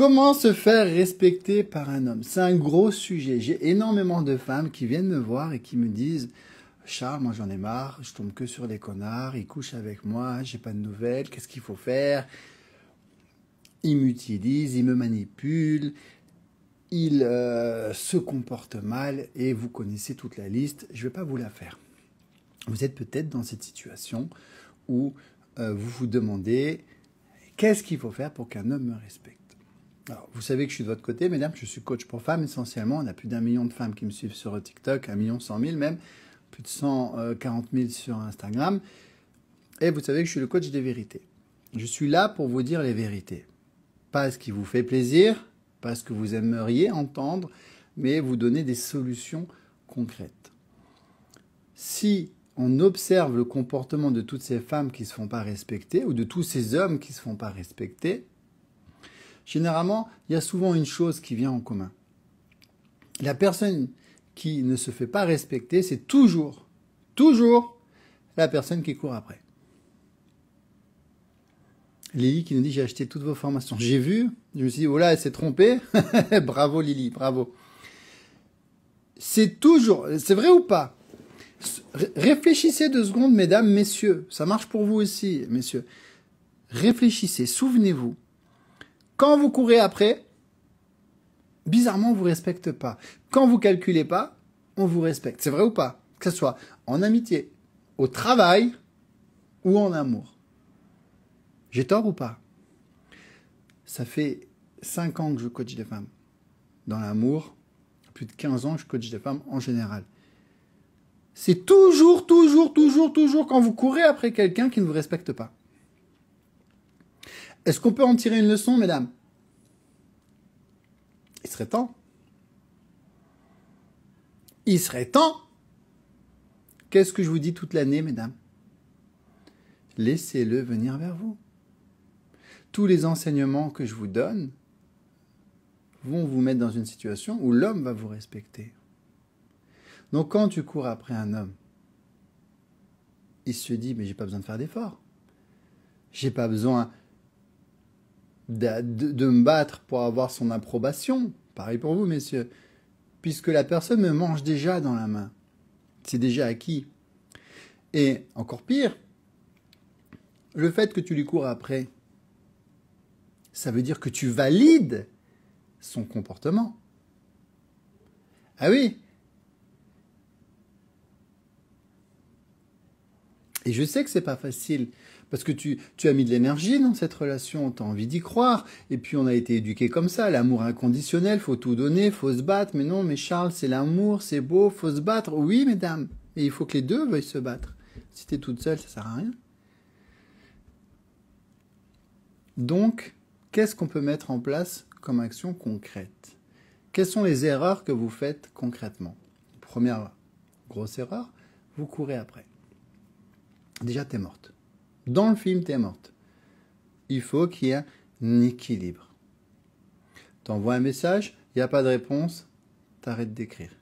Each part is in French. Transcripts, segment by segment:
Comment se faire respecter par un homme? C'est un gros sujet. J'ai énormément de femmes qui viennent me voir et qui me disent « Charles, moi j'en ai marre, je tombe que sur les connards, ils couchent avec moi, j'ai pas de nouvelles, qu'est-ce qu'il faut faire? Ils m'utilisent, ils me manipulent, ils se comportent mal et vous connaissez toute la liste, je vais pas vous la faire. » Vous êtes peut-être dans cette situation où vous vous demandez « Qu'est-ce qu'il faut faire pour qu'un homme me respecte ?» Alors, vous savez que je suis de votre côté, mesdames, je suis coach pour femmes essentiellement. On a plus d'1 million de femmes qui me suivent sur TikTok, 1 100 000 même, plus de 140 000 sur Instagram. Et vous savez que je suis le coach des vérités. Je suis là pour vous dire les vérités. Pas ce qui vous fait plaisir, pas ce que vous aimeriez entendre, mais vous donner des solutions concrètes. Si on observe le comportement de toutes ces femmes qui ne se font pas respecter, ou de tous ces hommes qui ne se font pas respecter, généralement, il y a souvent une chose qui vient en commun. La personne qui ne se fait pas respecter, c'est toujours la personne qui court après. Lily qui nous dit « J'ai acheté toutes vos formations. » J'ai vu, je me suis dit « Oh là, elle s'est trompée. » Bravo Lily, bravo. C'est toujours, c'est vrai ou pas? Réfléchissez 2 secondes, mesdames, messieurs. Ça marche pour vous aussi, messieurs. Réfléchissez, souvenez-vous. Quand vous courez après, bizarrement, on ne vous respecte pas. Quand vous calculez pas, on vous respecte. C'est vrai ou pas? Que ce soit en amitié, au travail ou en amour. J'ai tort ou pas? Ça fait 5 ans que je coach des femmes. Dans l'amour, plus de 15 ans que je coach des femmes en général. C'est toujours quand vous courez après quelqu'un qui ne vous respecte pas. Est-ce qu'on peut en tirer une leçon, mesdames? Il serait temps. Il serait temps. Qu'est-ce que je vous dis toute l'année, mesdames? Laissez-le venir vers vous. Tous les enseignements que je vous donne vont vous mettre dans une situation où l'homme va vous respecter. Donc quand tu cours après un homme, il se dit, mais j'ai pas besoin de faire d'efforts. J'ai pas besoin de me battre pour avoir son approbation. Pareil pour vous, messieurs. Puisque la personne me mange déjà dans la main. C'est déjà acquis. Et encore pire, le fait que tu lui cours après, ça veut dire que tu valides son comportement. Ah oui. Et je sais que c'est pas facile, parce que tu as mis de l'énergie dans cette relation, tu as envie d'y croire, et puis on a été éduqués comme ça, l'amour inconditionnel, faut tout donner, faut se battre, mais non, mais Charles, c'est l'amour, c'est beau, faut se battre. Oui, mesdames, et il faut que les deux veuillent se battre. Si tu es toute seule, ça sert à rien. Donc, qu'est-ce qu'on peut mettre en place comme action concrète? Quelles sont les erreurs que vous faites concrètement? Première grosse erreur, vous courez après. Déjà, t'es morte. Dans le film, t'es morte. Il faut qu'il y ait un équilibre. T'envoies un message, il n'y a pas de réponse, t'arrêtes d'écrire.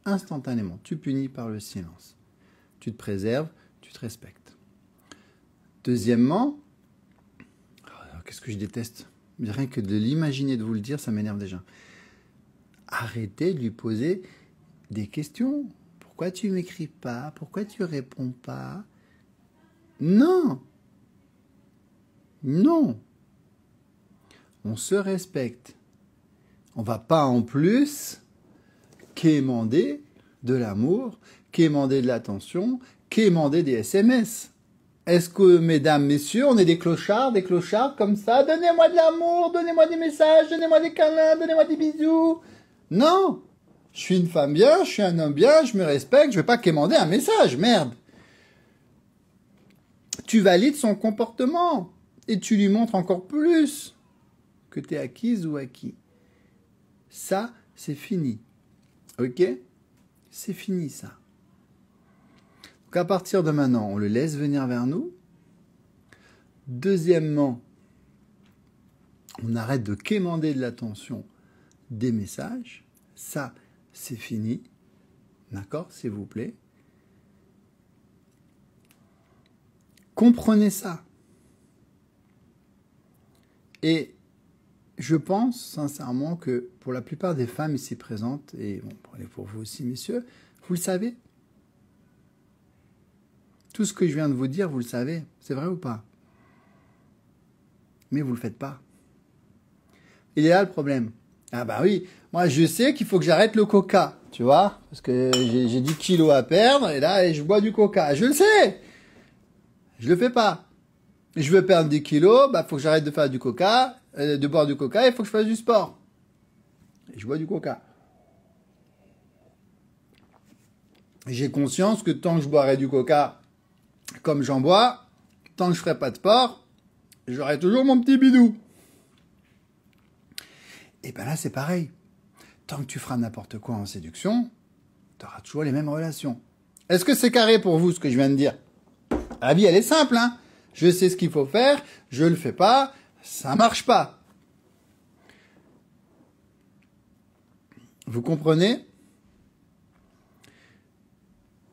Instantanément, tu punis par le silence. Tu te préserves, tu te respectes. Deuxièmement, qu'est-ce que je déteste? Rien que de l'imaginer, de vous le dire, ça m'énerve déjà. Arrêtez de lui poser des questions. Pourquoi tu m'écris pas? Pourquoi tu réponds pas? Non. Non. On se respecte. On va pas en plus quémander de l'amour, quémander de l'attention, quémander des SMS. Est-ce que, mesdames, messieurs, on est des clochards comme ça? Donnez-moi de l'amour, donnez-moi des messages, donnez-moi des câlins, donnez-moi des bisous. Non. Je suis une femme bien, je suis un homme bien, je me respecte, je vais pas quémander un message, merde. Tu valides son comportement et tu lui montres encore plus que tu es acquise ou acquis. Ça, c'est fini. Ok? C'est fini, ça. Donc, à partir de maintenant, on le laisse venir vers nous. Deuxièmement, on arrête de quémander de l'attention des messages. Ça, c'est fini. D'accord? S'il vous plaît. Comprenez ça. Et je pense sincèrement que pour la plupart des femmes ici présentes, et bon, pour vous aussi, messieurs, vous le savez. Tout ce que je viens de vous dire, vous le savez. C'est vrai ou pas? Mais vous ne le faites pas. Il est là le problème. Ah bah oui, moi je sais qu'il faut que j'arrête le coca, tu vois, parce que j'ai 10 kilos à perdre, et là je bois du coca. Je le sais. Je le fais pas. Je veux perdre 10 kilos, bah faut que j'arrête de faire du coca, de boire du coca, il faut que je fasse du sport. Et je bois du coca. J'ai conscience que tant que je boirai du coca comme j'en bois, tant que je ferai pas de sport, j'aurai toujours mon petit bidou. Et ben là c'est pareil. Tant que tu feras n'importe quoi en séduction, tu auras toujours les mêmes relations. Est-ce que c'est carré pour vous ce que je viens de dire? La vie elle est simple, hein. Je sais ce qu'il faut faire, je le fais pas, ça marche pas. Vous comprenez?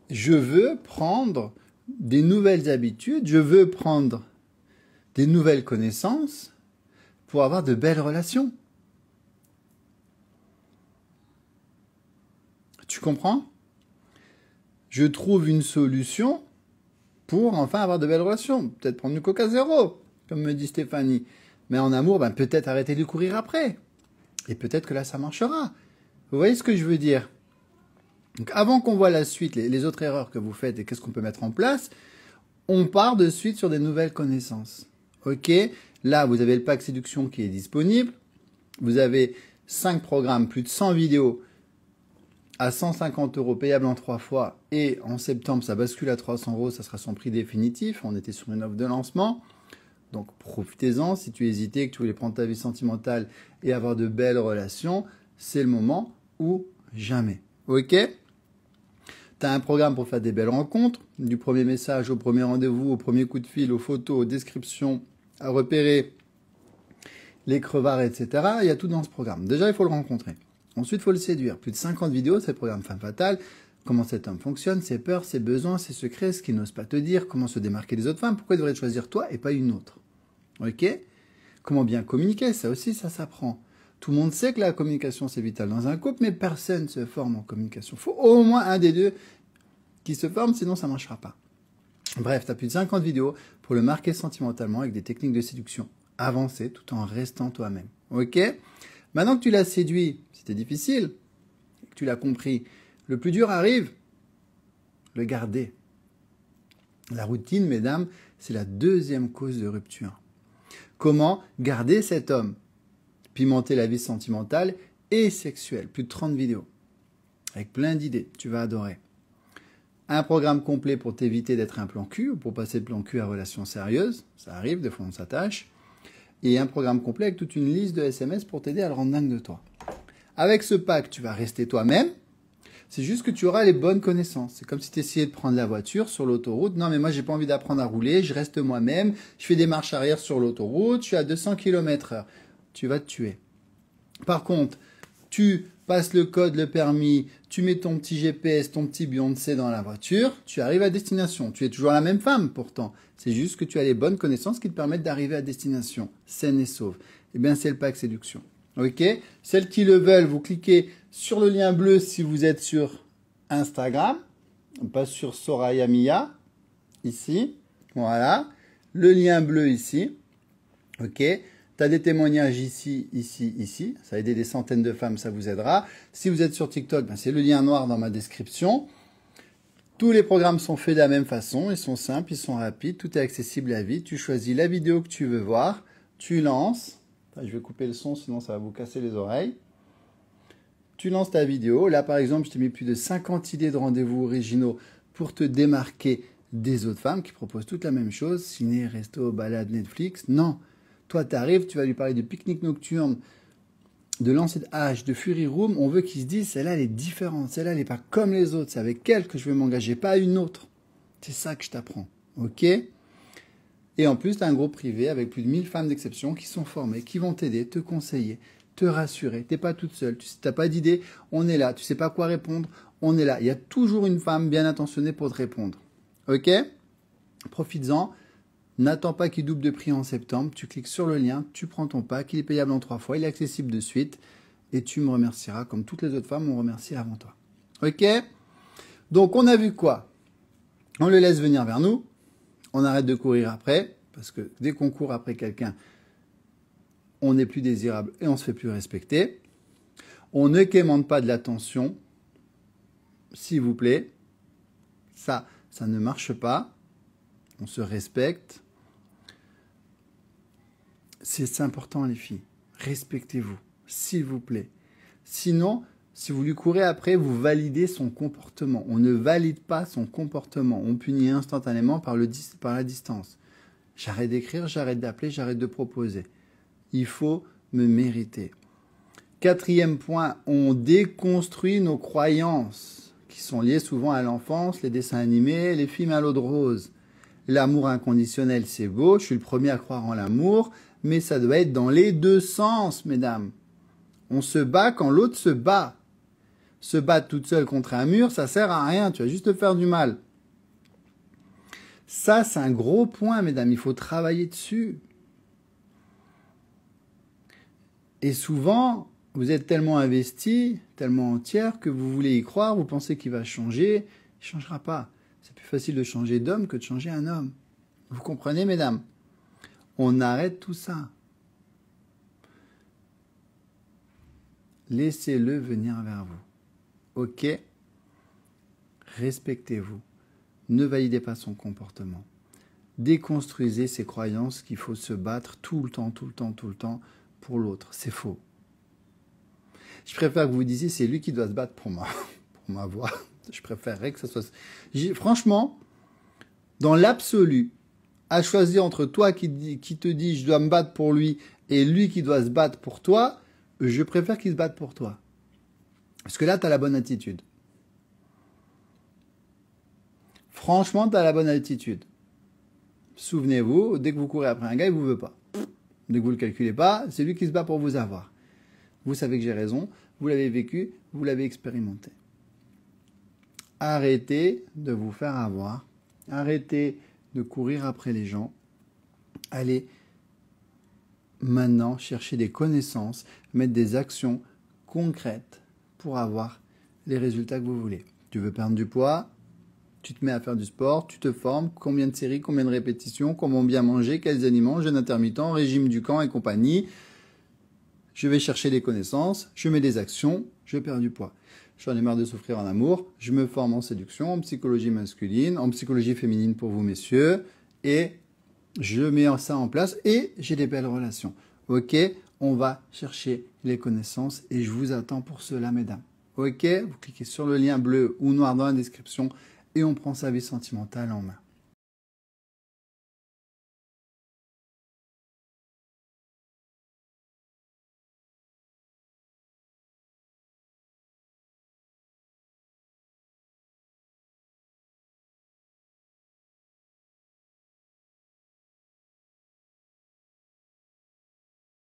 Je veux prendre des nouvelles habitudes, je veux prendre des nouvelles connaissances pour avoir de belles relations. Tu comprends? Je trouve une solution pour enfin avoir de belles relations. Peut-être prendre du coca zéro, comme me dit Stéphanie. Mais en amour, ben, peut-être arrêter de courir après. Et peut-être que là, ça marchera. Vous voyez ce que je veux dire? Donc, avant qu'on voit la suite, les autres erreurs que vous faites et qu'est-ce qu'on peut mettre en place, on part de suite sur des nouvelles connaissances. Ok? Là, vous avez le pack séduction qui est disponible. Vous avez 5 programmes, plus de 100 vidéos à 150 € payable en 3 fois. Et en septembre, ça bascule à 300 €. Ça sera son prix définitif. On était sur une offre de lancement. Donc, profitez-en. Si tu hésitais, que tu voulais prendre ta vie sentimentale et avoir de belles relations, c'est le moment ou jamais. Ok? Tu as un programme pour faire des belles rencontres. Du premier message au premier rendez-vous, au premier coup de fil, aux photos, aux descriptions, à repérer les crevards, etc. Il y a tout dans ce programme. Déjà, il faut le rencontrer. Ensuite, il faut le séduire. Plus de 50 vidéos, c'est le programme Femme Fatale. Comment cet homme fonctionne, ses peurs, ses besoins, ses secrets, ce qu'il n'ose pas te dire, comment se démarquer des autres femmes, pourquoi il devrait choisir toi et pas une autre. Ok? Comment bien communiquer, ça aussi, ça s'apprend. Tout le monde sait que la communication, c'est vital dans un couple, mais personne ne se forme en communication. Il faut au moins un des deux qui se forme, sinon ça ne marchera pas. Bref, tu as plus de 50 vidéos pour le marquer sentimentalement avec des techniques de séduction avancées tout en restant toi-même. Ok? Maintenant que tu l'as séduit, c'était difficile, que tu l'as compris, le plus dur arrive, le garder. La routine, mesdames, c'est la deuxième cause de rupture. Comment garder cet homme? Pimenter la vie sentimentale et sexuelle. Plus de 30 vidéos. Avec plein d'idées. Tu vas adorer. Un programme complet pour t'éviter d'être un plan cul ou pour passer de plan cul à relation sérieuse. Ça arrive, des fois on s'attache. Et un programme complet avec toute une liste de SMS pour t'aider à le rendre dingue de toi. Avec ce pack, tu vas rester toi-même. C'est juste que tu auras les bonnes connaissances. C'est comme si tu essayais de prendre la voiture sur l'autoroute. Non, mais moi, j'ai pas envie d'apprendre à rouler. Je reste moi-même. Je fais des marches arrière sur l'autoroute. Je suis à 200 km/h. Tu vas te tuer. Par contre, tu passes le code, le permis, tu mets ton petit GPS, ton petit Beyoncé dans la voiture, tu arrives à destination. Tu es toujours la même femme pourtant. C'est juste que tu as les bonnes connaissances qui te permettent d'arriver à destination, saine et sauve. Eh bien, c'est le pack séduction. Ok? Celles qui le veulent, vous cliquez sur le lien bleu si vous êtes sur Instagram, pas sur Soraya Mia, ici. Voilà. Le lien bleu ici. Ok? Tu as des témoignages ici, ici, ici. Ça a aidé des centaines de femmes, ça vous aidera. Si vous êtes sur TikTok, ben c'est le lien noir dans ma description. Tous les programmes sont faits de la même façon. Ils sont simples, ils sont rapides. Tout est accessible à vie. Tu choisis la vidéo que tu veux voir. Tu lances. Je vais couper le son, sinon ça va vous casser les oreilles. Tu lances ta vidéo. Là, par exemple, je t'ai mis plus de 50 idées de rendez-vous originaux pour te démarquer des autres femmes qui proposent toutes la même chose. Ciné, resto, balade, Netflix. Non. Toi, tu arrives, tu vas lui parler de pique-nique nocturne, de lancer de hache, de Fury Room. On veut qu'il se dise, celle-là, elle est différente. Celle-là, elle n'est pas comme les autres. C'est avec elle que je vais m'engager, pas une autre. C'est ça que je t'apprends. OK? Et en plus, tu as un groupe privé avec plus de 1000 femmes d'exception qui sont formées, qui vont t'aider, te conseiller, te rassurer. Tu n'es pas toute seule. Tu n'as pas d'idée, on est là. Tu ne sais pas quoi répondre, on est là. Il y a toujours une femme bien intentionnée pour te répondre. OK? Profites-en. N'attends pas qu'il double de prix en septembre. Tu cliques sur le lien, tu prends ton pack, il est payable en 3 fois, il est accessible de suite et tu me remercieras comme toutes les autres femmes m'ont remercié avant toi. Ok? Donc on a vu quoi? On le laisse venir vers nous, on arrête de courir après, parce que dès qu'on court après quelqu'un, on n'est plus désirable et on se fait plus respecter. On ne quémande pas de l'attention, s'il vous plaît. Ça ne marche pas. On se respecte. C'est important, les filles. Respectez-vous, s'il vous plaît. Sinon, si vous lui courez après, vous validez son comportement. On ne valide pas son comportement. On punit instantanément par la distance. J'arrête d'écrire, j'arrête d'appeler, j'arrête de proposer. Il faut me mériter. 4e point, on déconstruit nos croyances qui sont liées souvent à l'enfance, les dessins animés, les films à l'eau de rose. L'amour inconditionnel, c'est beau, je suis le premier à croire en l'amour, mais ça doit être dans les deux sens, mesdames. On se bat quand l'autre se bat. Se battre toute seule contre un mur, ça sert à rien, tu vas juste te faire du mal. Ça, c'est un gros point, mesdames, il faut travailler dessus. Et souvent, vous êtes tellement investi, tellement entière, que vous voulez y croire, vous pensez qu'il va changer, il ne changera pas. C'est plus facile de changer d'homme que de changer un homme. Vous comprenez, mesdames? On arrête tout ça. Laissez-le venir vers vous. Ok? Respectez-vous. Ne validez pas son comportement. Déconstruisez ces croyances qu'il faut se battre tout le temps pour l'autre. C'est faux. Je préfère que vous disiez c'est lui qui doit se battre pour moi, pour m'avoir. Je préférerais que ça soit... Franchement, dans l'absolu, à choisir entre toi qui te dit je dois me battre pour lui et lui qui doit se battre pour toi, je préfère qu'il se batte pour toi. Parce que là, tu as la bonne attitude. Franchement, tu as la bonne attitude. Souvenez-vous, dès que vous courez après un gars, il ne vous veut pas. Dès que vous ne le calculez pas, c'est lui qui se bat pour vous avoir. Vous savez que j'ai raison, vous l'avez vécu, vous l'avez expérimenté. Arrêtez de vous faire avoir. Arrêtez de courir après les gens. Allez maintenant chercher des connaissances, mettre des actions concrètes pour avoir les résultats que vous voulez. Tu veux perdre du poids, tu te mets à faire du sport, tu te formes, combien de séries, combien de répétitions, comment bien manger, quels aliments, jeûne intermittent, régime du camp et compagnie. Je vais chercher des connaissances, je mets des actions, je perds du poids. J'en ai marre de souffrir en amour, je me forme en séduction, en psychologie masculine, en psychologie féminine pour vous messieurs, et je mets ça en place et j'ai des belles relations. Ok, on va chercher les connaissances et je vous attends pour cela, mesdames. Ok, vous cliquez sur le lien bleu ou noir dans la description et on prend sa vie sentimentale en main.